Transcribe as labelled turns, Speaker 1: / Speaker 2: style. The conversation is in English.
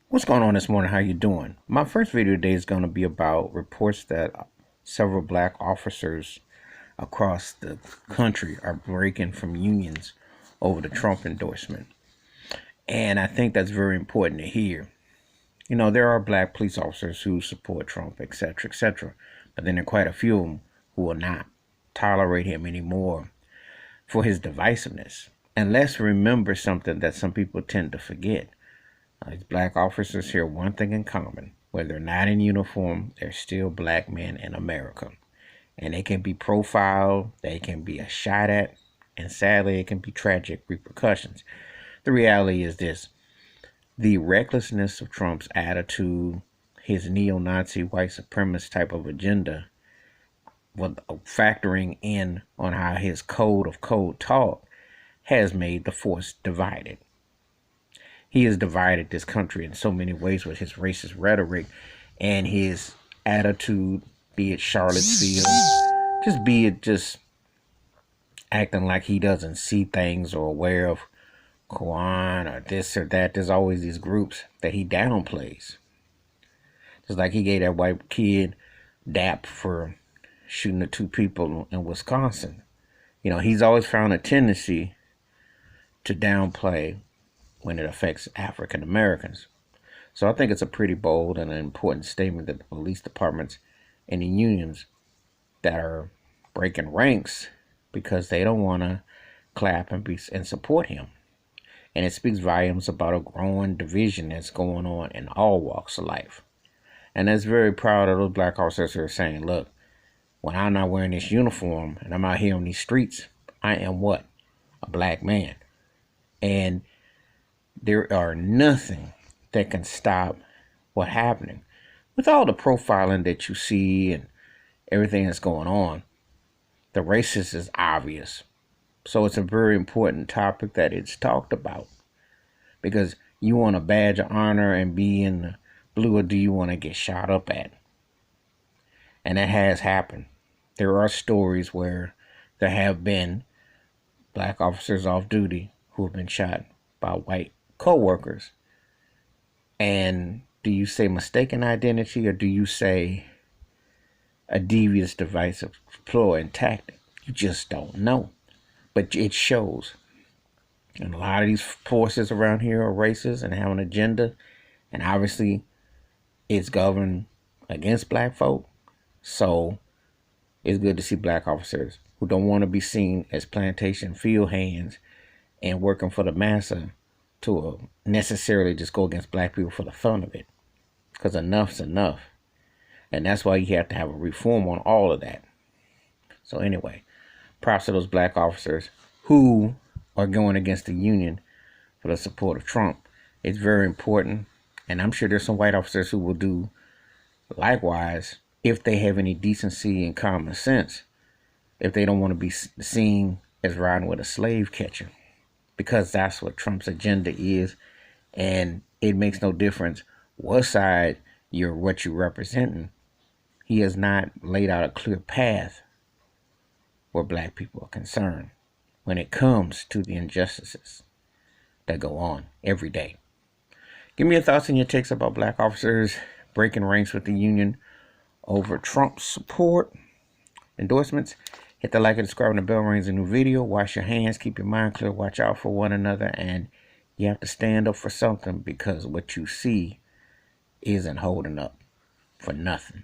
Speaker 1: What's going on this morning? How you doing? My first video today is going to be about reports that several black officers across the country are breaking from unions over the Trump endorsement. And I think that's very important to hear. You know, there are black police officers who support Trump, etc., etc. But then there are quite a few of them who will not tolerate him anymore for his divisiveness. And let's remember something that some people tend to forget. These black officers share one thing in common. Whether they're not in uniform, they're still black men in America. And they can be profiled, they can be shot at, and sadly, it can be tragic repercussions. The reality is this: the recklessness of Trump's attitude, his neo-Nazi white supremacist type of agenda, with factoring in on how his code of code talk has made the force divided. He has divided this country in so many ways with his racist rhetoric and his attitude, be it Charlottesville, just acting like he doesn't see things or aware of Kwan or this or that. There's always these groups that he downplays. Just like he gave that white kid dap for shooting the two people in Wisconsin. You know, he's always found a tendency to downplay when it affects African Americans. So I think it's a pretty bold and an important statement that the police departments and the unions that are breaking ranks because they don't want to clap and support him. And it speaks volumes about a growing division that's going on in all walks of life. And that's very proud of those black officers who are saying, look, when I'm not wearing this uniform and I'm out here on these streets, I am what? A black man. And there are nothing that can stop what's happening. With all the profiling that you see and everything that's going on, the racist is obvious. So it's a very important topic that it's talked about. Because you want a badge of honor and be in the blue, or do you want to get shot up at? And that has happened. There are stories where there have been black officers off duty who have been shot by white co-workers. And do you say mistaken identity, or do you say a devious divisive ploy and tactic? You just don't know. But it shows. And a lot of these forces around here are racist and have an agenda. And obviously it's governed against black folk. So it's good to see black officers who don't want to be seen as plantation field hands and working for the massa to necessarily just go against black people for the fun of it. Because enough's enough. And that's why you have to have a reform on all of that. So anyway, props to those black officers who are going against the union for the support of Trump. It's very important. And I'm sure there's some white officers who will do likewise if they have any decency and common sense. If they don't want to be seen as riding with a slave catcher. Because that's what Trump's agenda is. And it makes no difference what side what you're representing. He has not laid out a clear path where black people are concerned when it comes to the injustices that go on every day. Give me your thoughts and your takes about black officers breaking ranks with the union over Trump's support endorsements. Hit the like and subscribe and the bell rings. A new video. Wash your hands. Keep your mind clear. Watch out for one another. And you have to stand up for something, because what you see isn't holding up for nothing.